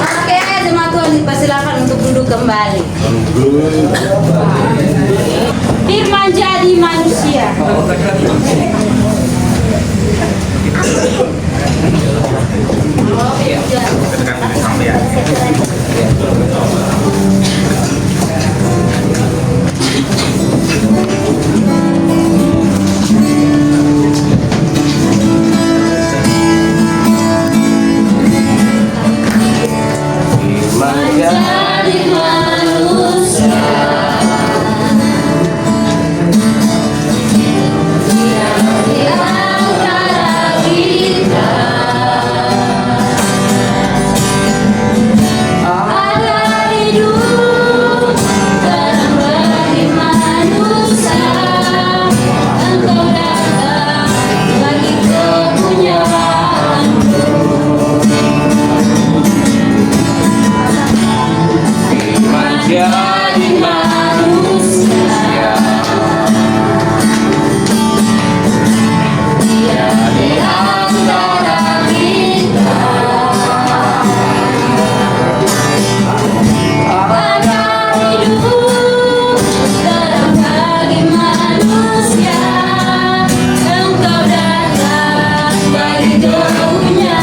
Oke, jemaat Tuhan dipersilakan untuk duduk kembali. Firman jadi manusia. Menjadi manusia di antara kita, ada hidup dalam bagi manusia. Engkau datang bagi kepunyaanmu. Jadi manusia dia di antara kita, ada hidup dalam bagi manusia. Engkau datang bagi kepunyaanmu.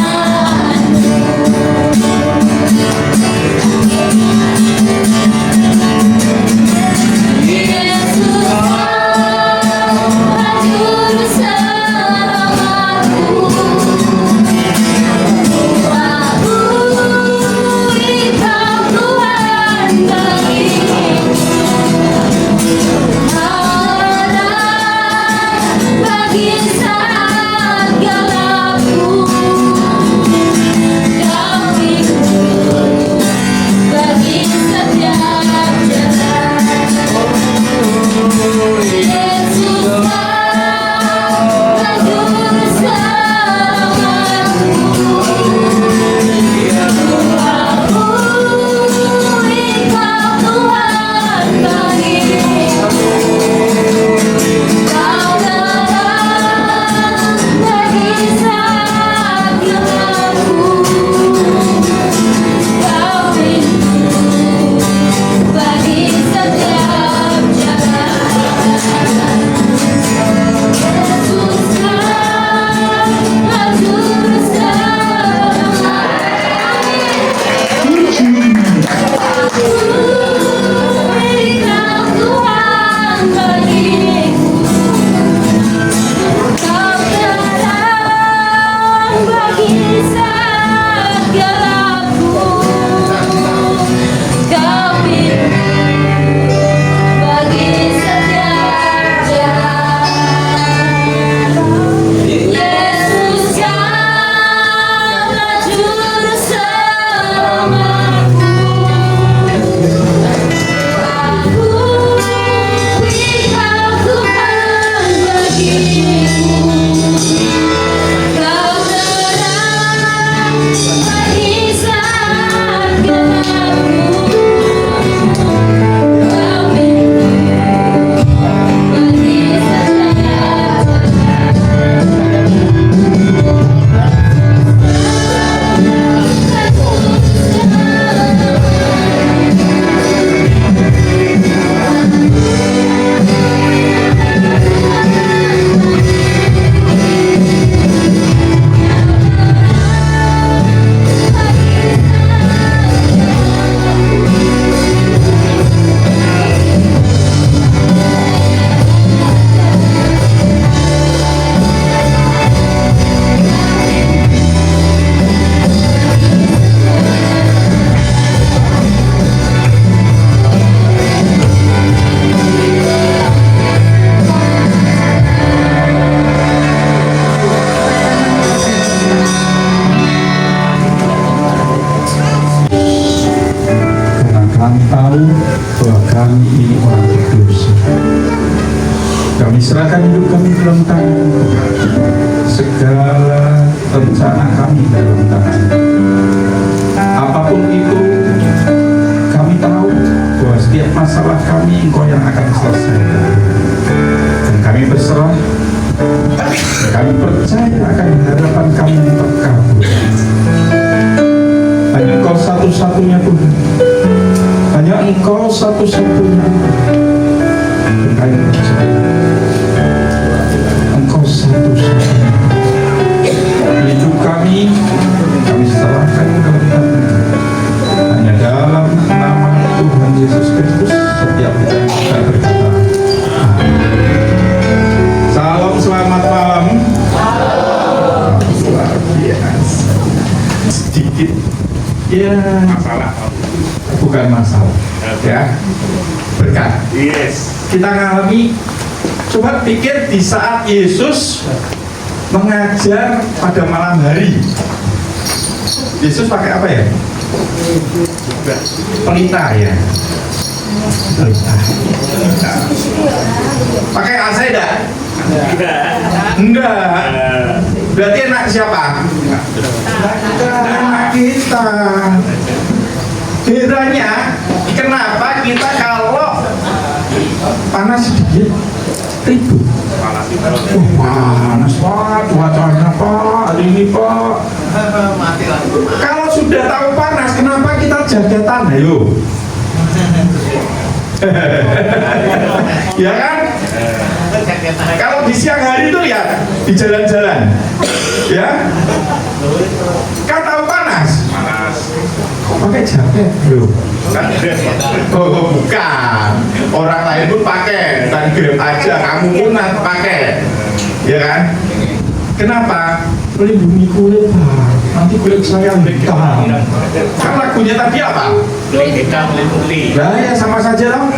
bahwa kami ini orang berdosa. Kami serahkan hidup kami dalam tangan, segala rencana kami dalam tangan. Apapun itu, kami tahu bahwa setiap masalah kami Engkau yang akan selesaikan. Dan kami berserah, kami percaya akan harapan kami yang terkabul. Hanya Engkau satu-satunya Tuhan, hanya Engkau satu-satunya. Dan kami percaya Engkau satu-satunya. Hidup kami serahkan dalam tangan. Hanya dalam nama Tuhan Yesus Kristus setiap kita berkata salam, selamat malam. Luar biasa. Sedikit ya masalah, bukan masalah ya, berkat. Yes. Kita ngalami, coba pikir di saat Yesus mengajar pada malam hari, Yesus pakai apa ya? Pelita ya. Pelita. Pakai AC enggak? Enggak. Berarti enak siapa? Anak kita. Herannya, kenapa kita kalau panas sedikit ribut? Panas Pak, cuacanya Pak, hari ini Pak. Kalau sudah tahu panas, kenapa kita jaketan? Ayo. Ya kan? Kalau di siang hari itu lihat di jalan-jalan, ya kan tahu panas, kok pakai jaket? Loh, oh bukan, orang lain pun pakai, bukan Grab aja, kamu pun pakai, ya kan? Kenapa? Melindungi kulit Pak, nanti kulit saya hitam. Kan lagunya tadi apa? Kulit hitam, kulit putih. Nah ya sama saja dong.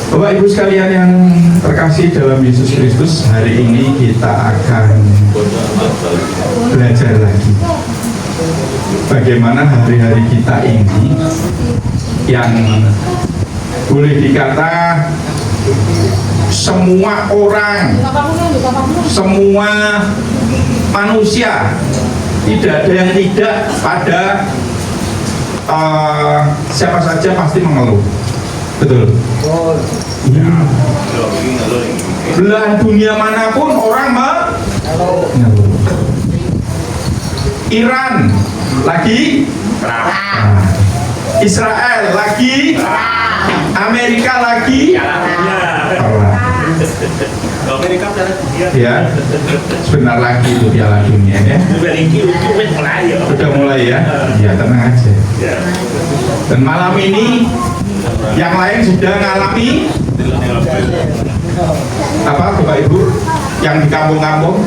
Bapak Ibu sekalian yang terkasih dalam Yesus Kristus, hari ini kita akan belajar lagi bagaimana hari-hari kita ini yang boleh dikata semua orang, semua manusia, tidak ada yang tidak pada siapa saja pasti mengeluh. Betul. Ya. Belahan dunia manapun orang mengeluh. Iran lagi perang. Israel lagi perang. Amerika lagi perang. Ya, sebentar lagi itu Piala Dunia ya. Sudah mulai ya. Ya tenang aja. Dan malam ini yang lain sudah ngalami apa Bapak Ibu yang di kampung-kampung?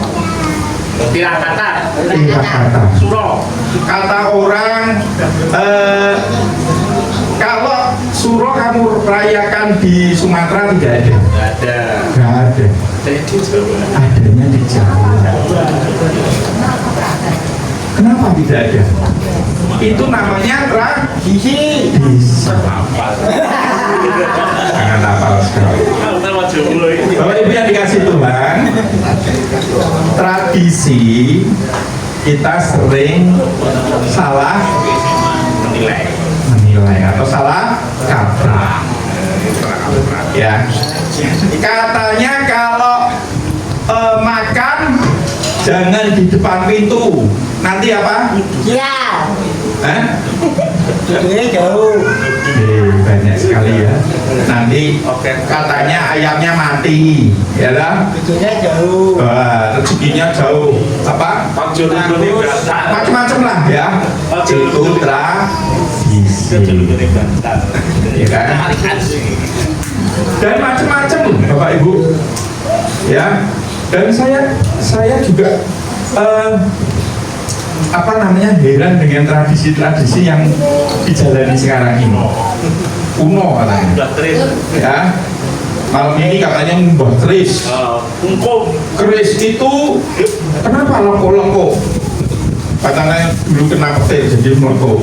Tidak kata. Suro. Kata orang kalau suro kamu rayakan di Sumatera tidak ada. Tidak ada. Adanya di Jawa. Kenapa tidak ada? Itu namanya tradisi. Jangan hafal sekali. Bapak Ibu yang dikasih Tuhan, tradisi kita sering salah menilai atau salah kaprah. Ya, katanya kalau makan jangan di depan pintu. Nanti apa? Ya. Jauh. Banyak sekali ya. Nanti katanya ayamnya mati, ya lah. Jauh. Rezekinya jauh. Apa? Macam-macam lah ya. Itu tradisi. Ya kan? Dan macam-macam Bapak Ibu. Ya. Dan saya juga heran dengan tradisi-tradisi yang dijalani sekarang ini. Kuno katanya. Ya. Malam ini katanya mbah keris. Keris itu kenapa lengko-lengko? pacarnya dulu kena petir jadi melepuh.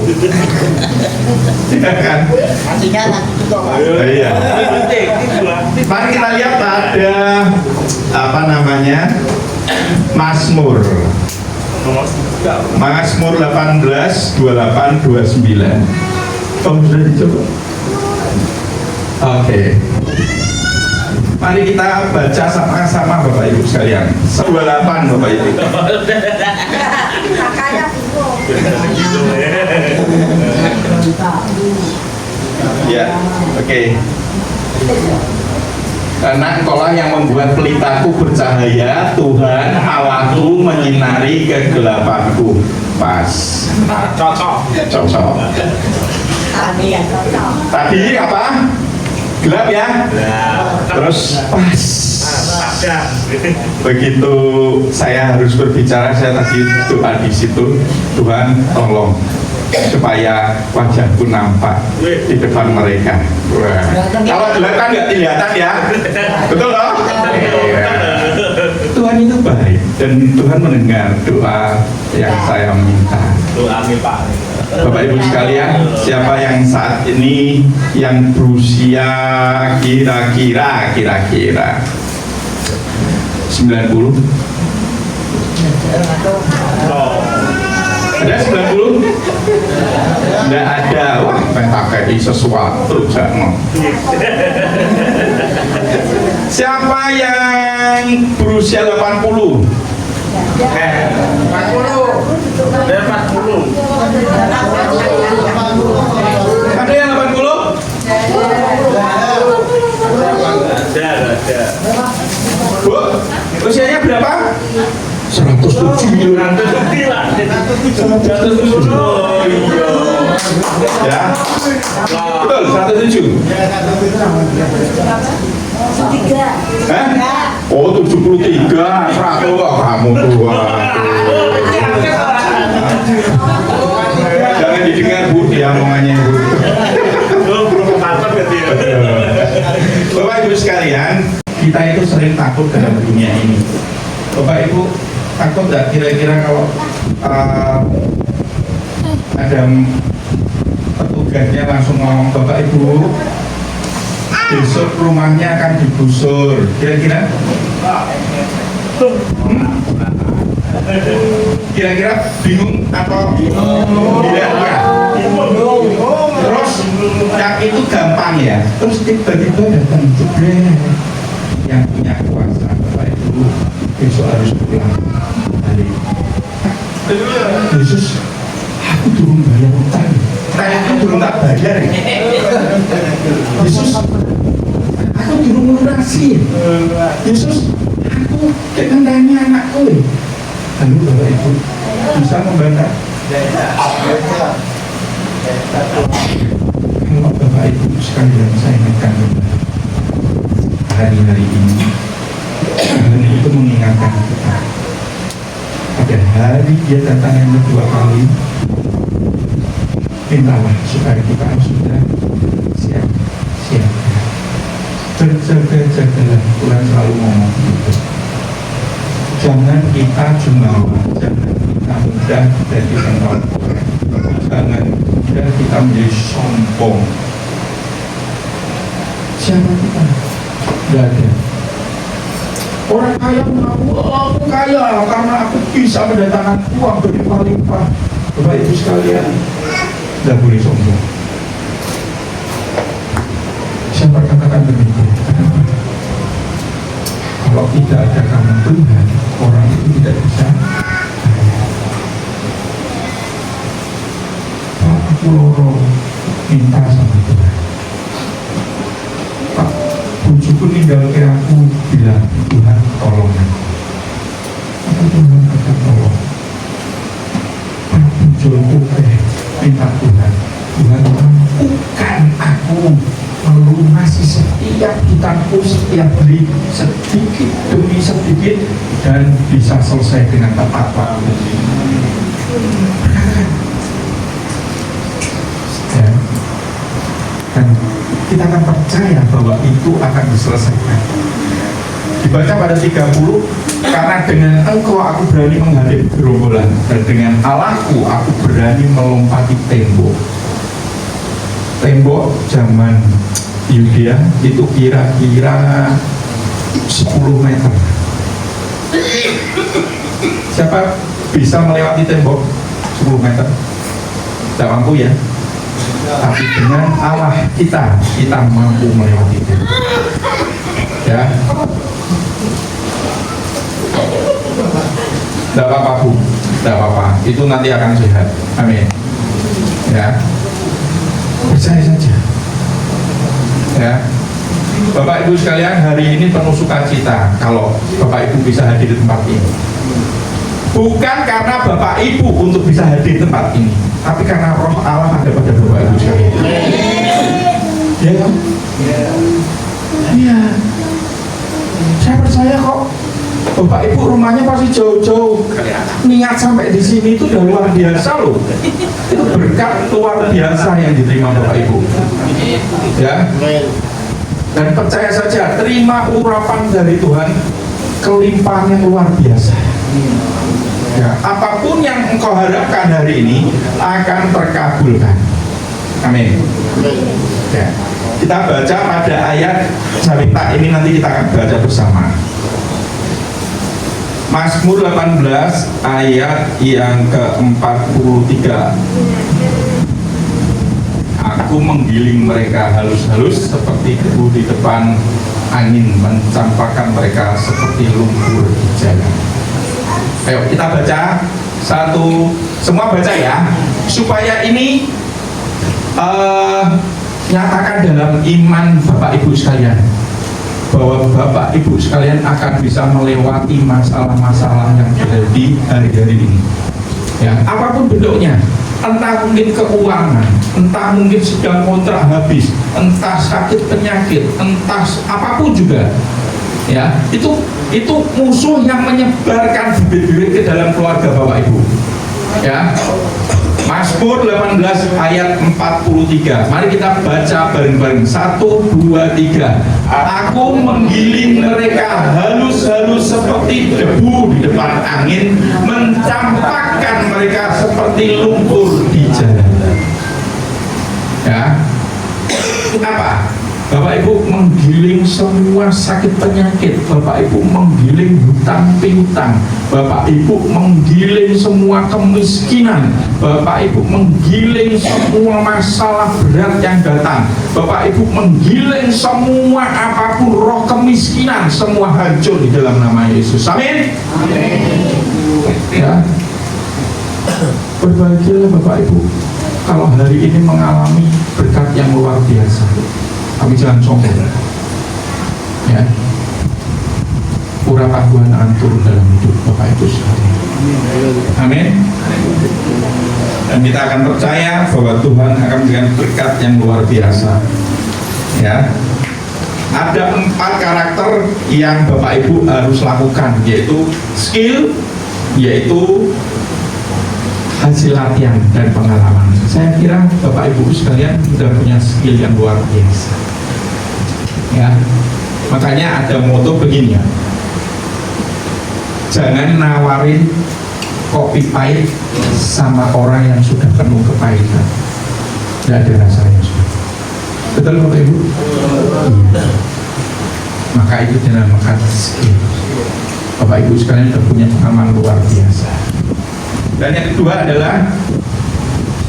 Ya kan? Artinya nanti juga Pak. Iya. Mari kita lihat ada apa namanya Mazmur. Mazmur 18, 28, 29. Kamu sudah dicoba? Oke. Mari kita baca sama-sama Bapak Ibu sekalian. 28 Bapak Ibu. Ya, oke. Karena Engkaulah yang membuat pelitaku bercahaya, Tuhan Allahku menyinari kegelapanku. Pas. Cocok. Tadi apa? Gelap ya? Terus pas. Begitu saya harus berbicara, saya tadi doa di situ, Tuhan tolong supaya wajahku nampak di depan mereka. Wah. Kalau gelap kan nggak kelihatan ya, betul loh? Tuhan itu baik dan Tuhan mendengar doa yang saya minta. Bapak Ibu sekalian, siapa yang saat ini yang berusia kira-kira 90? Ada 90? Tidak ada. Wah, pakai sesuatu jangan. Siapa yang berusia 80? 40. Ada yang 80? Ada. Bu, usianya berapa? 107. Ya. Betul, 107. Hah? Oh, 73. 100 kok kamu tua. Jangan didengar Bu, dia omongannya Bu. Bapak Ibu sekalian, kita itu sering takut dalam dunia ini. Bapak Ibu takut nggak kira-kira kalau ada petugasnya langsung ngomong, Bapak Ibu besok rumahnya akan digusur, kira-kira? Kira-kira bingung atau tidak ya? Terus yang itu gampang ya, terus tiba-tiba datang jebret yang punya kuasa, Bapak Ibu besok harus pulang balik. Yesus, aku turun bayar utang, kayaknya turun tak bayar ya. Yesus, aku turun lunasi. Yesus, aku kekendani anakku. Lalu Bapak Ibu bisa membantah? Kalau Bapak Ibu sekalian saya ingatkan hari-hari ini, hari itu mengingatkan kita pada hari dia datang yang kedua kali, mintalah supaya kita sudah siap. Berjaga-jagalah, Tuhan selalu ngomong gitu. Jangan kita jumawa, jangan kita mudah jadi orang, jangan mudah kita menjadi sombong. Siapa kita? Tidak ada. Orang kaya mengaku, aku kaya karena aku bisa mendatangkan uang berlimpah-limpah. Bapak Ibu sekalian, tidak boleh sombong. Siapa katakan demikian? Kenapa? Kalau tidak ada kamu Tuhan, orang itu tidak bisa. Kalau aku loro minta sama Tuhan, Pak, bujuku ninggal ke aku bilang, Tuhan tolong aku. Apa Tuhan akan tolong? Pak, bujulku minta Tuhan, Tuhan mampukan aku melunasi setiap hutangku, setiap beli sedikit demi sedikit dan bisa selesai dengan tepat waktu. Ya. Dan kita akan percaya bahwa itu akan diselesaikan. Dibaca pada 30, karena dengan engkau aku berani menghadapi gerombolan, dan dengan Allahku aku berani melompati tembok. Tembok zaman Yudea itu kira-kira 10 meter. Siapa bisa melewati tembok 10 meter? Tidak mampu ya. Tapi dengan Allah kita mampu melewati tembok. Ya. Tidak apa-apa Bu, tidak apa-apa. Itu nanti akan sehat. Amin. Ya. Percaya saja. Ya. Bapak Ibu sekalian, hari ini penuh sukacita kalau Bapak Ibu bisa hadir di tempat ini. Bukan karena Bapak Ibu untuk bisa hadir di tempat ini, tapi karena roh Allah ada pada Bapak Ibu sekalian. Ya kan? Iya. Saya percaya kok. Bapak Ibu rumahnya pasti jauh-jauh. Niat sampai di sini itu udah luar biasa loh. Itu berkat luar biasa yang diterima Bapak Ibu. Ya. Dan percaya saja, terima urapan dari Tuhan, kelimpahan yang luar biasa. Ya, apapun yang engkau harapkan hari ini akan terkabulkan. Amin. Ya. Kita baca pada ayat cerita ini, nanti kita akan baca bersama. Mazmur 18 ayat yang ke-43. Aku menggiling mereka halus-halus seperti debu di depan angin, mencampakkan mereka seperti lumpur di jalan. Ayo kita baca satu, semua baca ya, supaya ini nyatakan dalam iman Bapak Ibu sekalian, bahwa Bapak Ibu sekalian akan bisa melewati masalah-masalah yang terjadi hari-hari ini. Ya, apapun bentuknya, entah mungkin keuangan, entah mungkin sedang kontrak habis, entah sakit penyakit, entah apapun juga. Ya, itu musuh yang menyebarkan bibit-bibit ke dalam keluarga Bapak Ibu. Ya. Mazmur 18 ayat 43. Mari kita baca bareng-bareng. 1, 2, 3. Aku menggiling mereka halus-halus seperti debu di depan angin, mencampakkan mereka seperti lumpur di jalan. Ya. Apa? Bapak Ibu menggiling semua sakit penyakit, Bapak Ibu menggiling hutang piutang, Bapak Ibu menggiling semua kemiskinan, Bapak Ibu menggiling semua masalah berat yang datang, Bapak Ibu menggiling semua apapun roh kemiskinan, semua hancur di dalam nama Yesus. Amin. Ya. Berbahagialah Bapak Ibu kalau hari ini mengalami berkat yang luar biasa. Tapi jangan sombong. Ya. Urapan Tuhan akan turun dalam hidup Bapak Ibu sekalian. Amin. Dan kita akan percaya bahwa Tuhan akan memberikan berkat yang luar biasa. Ya. Ada 4 karakter yang Bapak Ibu harus lakukan, yaitu skill, yaitu hasil latihan dan pengalaman. Saya kira Bapak Ibu sekalian sudah punya skill yang luar biasa. Ya, makanya ada moto begini ya. Jangan nawarin kopi pahit sama orang yang sudah penuh kepahitan. Tidak ada rasanya. Betul Bapak Ibu? Iya. Maka itu dinamakan skill. Bapak Ibu sekalian sudah punya pengalaman luar biasa. Dan yang kedua adalah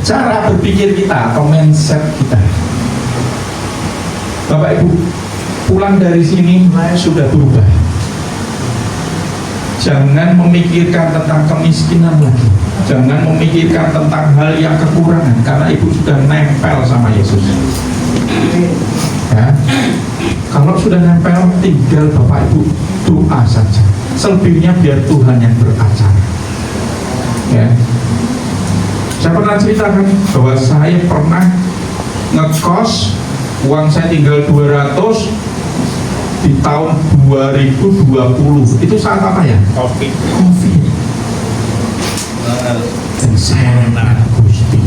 cara berpikir kita atau mindset kita. Bapak Ibu pulang dari sini sudah berubah. Jangan memikirkan tentang kemiskinan lagi. Jangan memikirkan tentang hal yang kekurangan, karena Ibu sudah nempel sama Yesus. Ya. Kalau sudah nempel, tinggal Bapak Ibu doa saja. Selebihnya biar Tuhan yang beracara. Ya. Saya pernah ceritakan bahwa saya pernah ngekos, uang saya tinggal 200 di tahun 2020. Itu saat apa ya? Covid. Dan saya Gusti.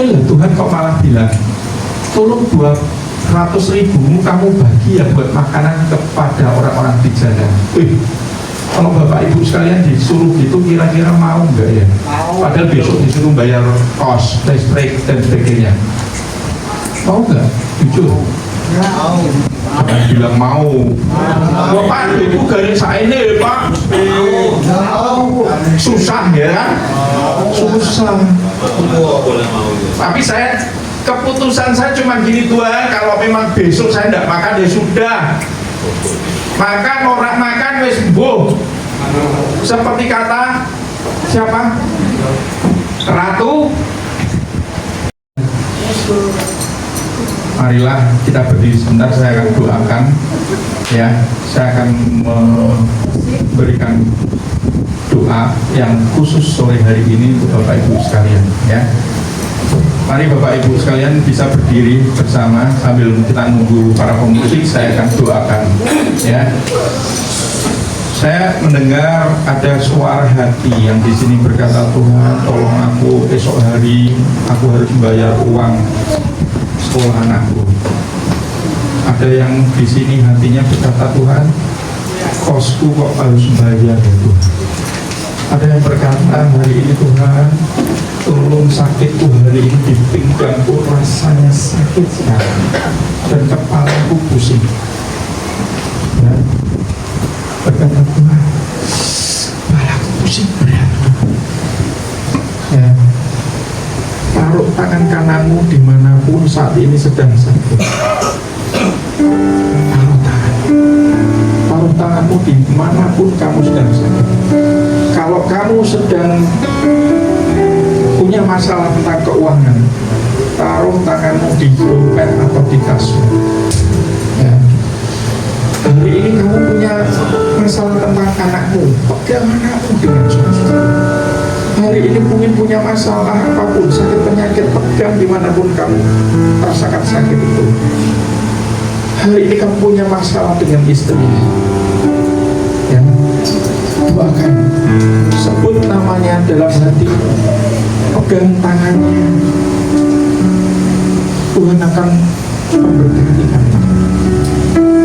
Tuhan kok malah bilang, tolong buat 100.000 kamu bagi ya buat makanan kepada orang-orang di jalan. Kalau Bapak Ibu sekalian disuruh gitu kira-kira mau nggak ya? Padahal besok disuruh bayar kos, listrik dan sebagainya. Mau nggak? Jujur. Jangan bilang mau. Bapak Ibu garis saya ini Pak. Susah ya kan? Susah. Tapi keputusan saya cuma gini, Tuhan, kalau memang besok saya tidak makan ya sudah. Makan orang makan wis mbuh. Seperti kata siapa? Ratu. Marilah kita berdiri sebentar, saya akan doakan ya. Saya akan memberikan doa yang khusus sore hari ini untuk Bapak Ibu sekalian ya. Mari Bapak Ibu sekalian bisa berdiri bersama sambil kita nunggu para pemusik. Saya akan doakan ya. Saya mendengar ada suara hati yang di sini berkata, Tuhan tolong aku, esok hari aku harus membayar uang sekolah anakku. Ada yang di sini hatinya berkata, Tuhan kosku kok harus bayar ya Tuhan. Ada yang berkata, hari ini Tuhan tolong sakitku hari ini di pinggangku rasanya sakit sekali dan kepalaku pusing ya. Berkata Tuhan kepalaku pusing berat ya. Taruh tangan kananmu dimanapun saat ini sedang sakit. Taruh tanganmu dimanapun kamu sedang sakit. Kalau kamu sedang punya masalah tentang keuangan, taruh tanganmu di dompet atau di kasur ya. Hari ini kamu punya masalah tentang anakmu, pegang anakmu dengan sukacita. Hari ini mungkin punya masalah apapun, sakit penyakit, pegang dimanapun kamu rasakan sakit itu. Hari ini kamu punya masalah dengan istri ya. Doakan, sebut namanya dalam hatimu, pegang tangannya. Tuhan akan memberkati kamu.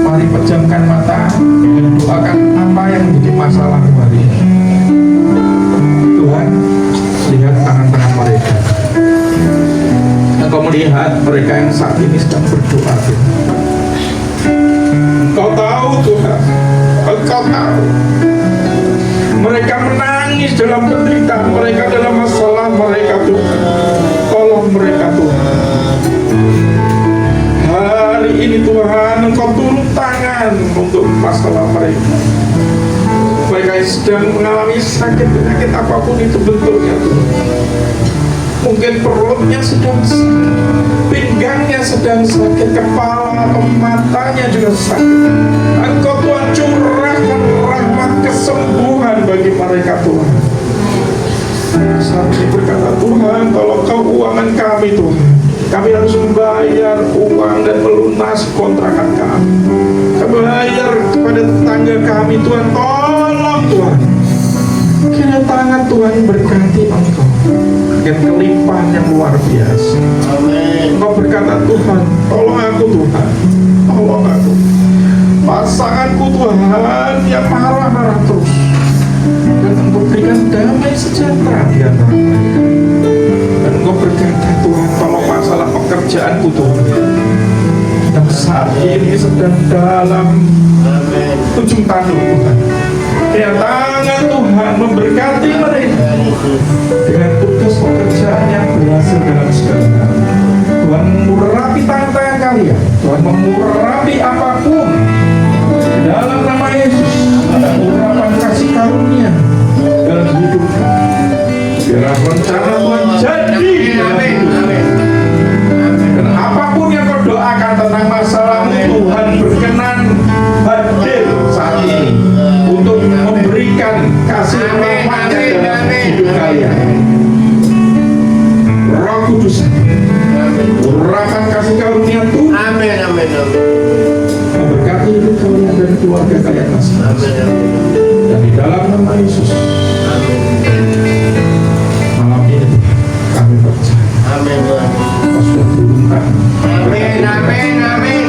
Mari pejamkan mata dan doakan apa yang menjadi masalahmu hari ini. Tuhan, lihat tangan-tangan mereka. Engkau melihat mereka yang saat ini sedang berdoa. Engkau tahu Tuhan, Engkau tahu. Mereka menangis dalam penderitaan mereka, dalam masalah mereka Tuhan. Tolong mereka Tuhan. Hari ini Tuhan Engkau turun tangan untuk masalah mereka. Mereka yang sedang mengalami sakit penyakit apapun itu bentuknya Tuhan. Mungkin perutnya sedang sakit, pinggangnya sedang sakit, kepala atau matanya juga sakit. Engkau Tuhan curahkan rahmat kesembuhan bagi mereka Tuhan. Saat ini berkata Tuhan, tolong Kau keuangan kami Tuhan. Kami harus membayar uang dan melunasi kontrakan kami. Kami bayar kepada tetangga kami Tuhan. Tolong Tuhan, kira tangan Tuhan berkati Engkau dengan kelimpahan yang luar biasa. Amin. Engkau berkata Tuhan, tolong aku Tuhan, tolong aku. Pasanganku Tuhan yang marah-marah terus, dan Engkau berikan damai sejahtera di antara mereka. Dan Engkau berkata Tuhan, tolong masalah pekerjaanku Tuhan yang saat ini sedang dalam ujung tanduk Tuhan. Ya tangan Tuhan memberkati mereka dengan tugas pekerjaan yang berhasil dalam segala hal. Tuhan mengurapi tangan-tangan kalian. Tuhan mengurapi apapun. Dalam nama Yesus ada urapan kasih karunia dalam hidup. Biarlah rencana Tuhan jadi dalam hidup. Dan apapun yang kau doakan tentang masalahmu, Tuhan berkenan hadir saat ini untuk memberikan kasih rahmat-Nya dalam hidup kalian. Roh Kudus, urapan kasih karunia Tuhan. Amin, amin, amin. Memberkati hidup kalian dan keluarga kalian masing-masing. Dan di dalam nama Yesus, malam ini kami percaya. Amin, Tuhan. Kau sudah turunkan. Amin, amin, amin.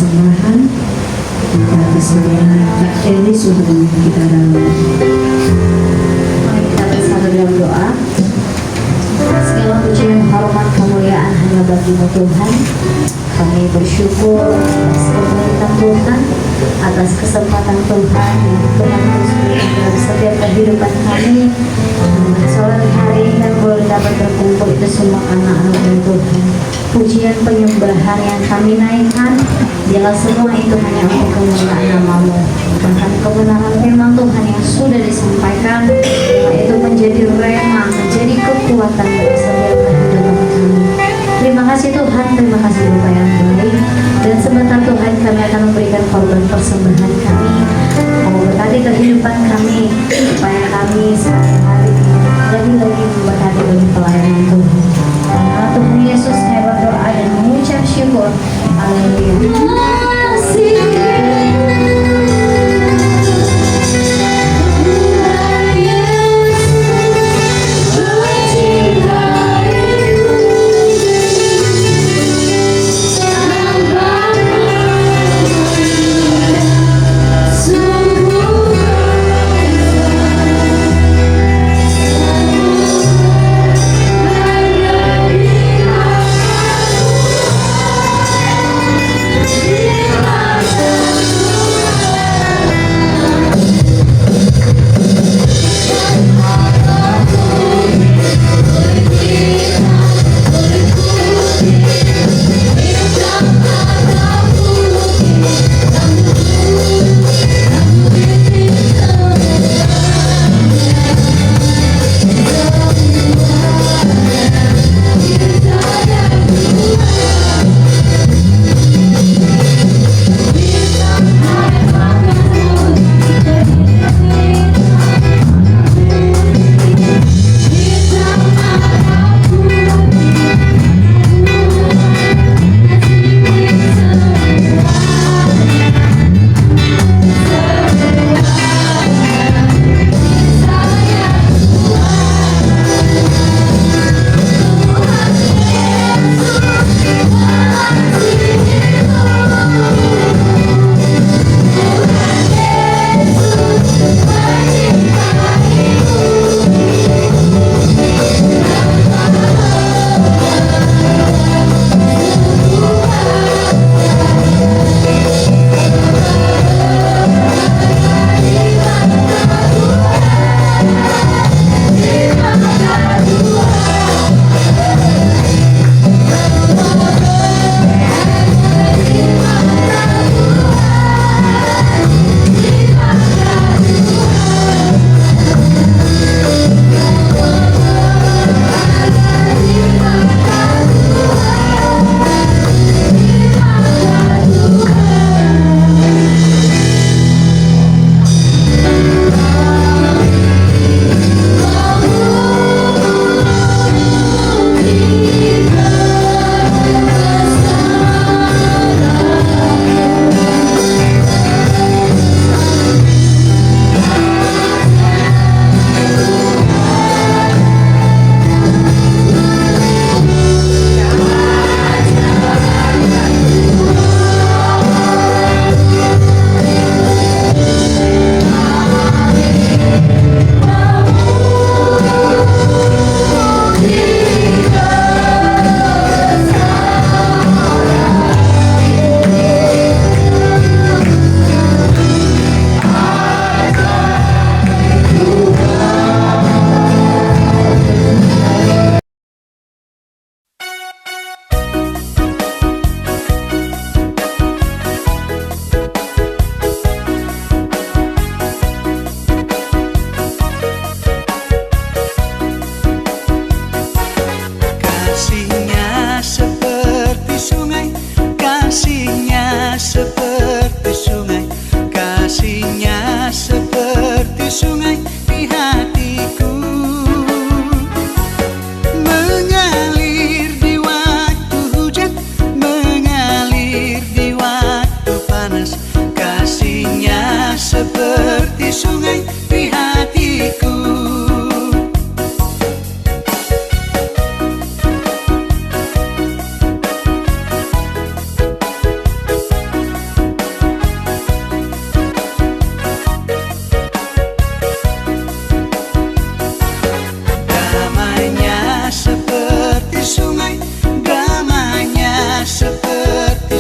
persembahan kita persediaan Kak Elis untuk kita dalam. Mari kita bersama dalam doa. Segala puji dan hormat kemuliaan hanya bagi-Mu Tuhan. Kami bersyukur atas pemerintahan Tuhan, atas kesempatan Tuhan yang Tuhan terus berikan dalam setiap kehidupan kami. Sore hari yang boleh dapat berkumpul itu semua karena anugerah Tuhan. Pujian penyembahan yang kami naikkan, biarlah semua itu hanya untuk kemuliaan nama-Mu. Bahkan kebenaran firman Tuhan yang sudah disampaikan, biarlah itu menjadi rema, menjadi kekuatan bagi setiap kehidupan kami. Terima kasih Tuhan, terima kasih Bapa yang baik. Dan sebentar Tuhan kami akan memberikan korban persembahan kami. Memberkati kehidupan kami, supaya kami sehari-hari lagi-lagi memberkati bagi pelayanan Tuhan. Karena Tuhan Yesus saya berdoa dan mengucap syukur. Haleluya.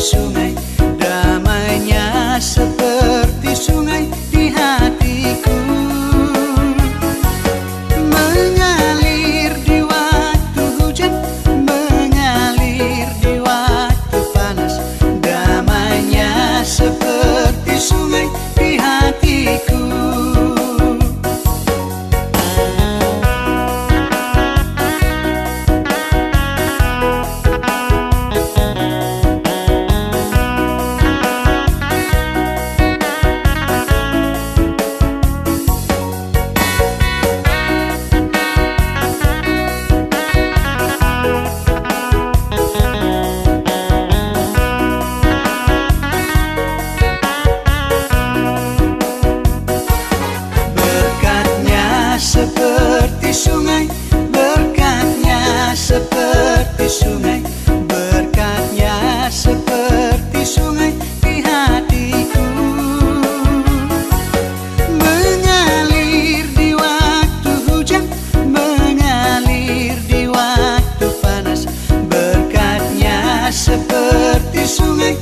sungai, damainya seperti sungai di hatiku. Mengalir di waktu hujan, mengalir di waktu panas, damainya seperti sungai di hatiku. Seperti sungai, berkatnya seperti sungai, berkatnya seperti sungai di hatiku. Mengalir di waktu hujan, mengalir di waktu panas, berkatnya seperti sungai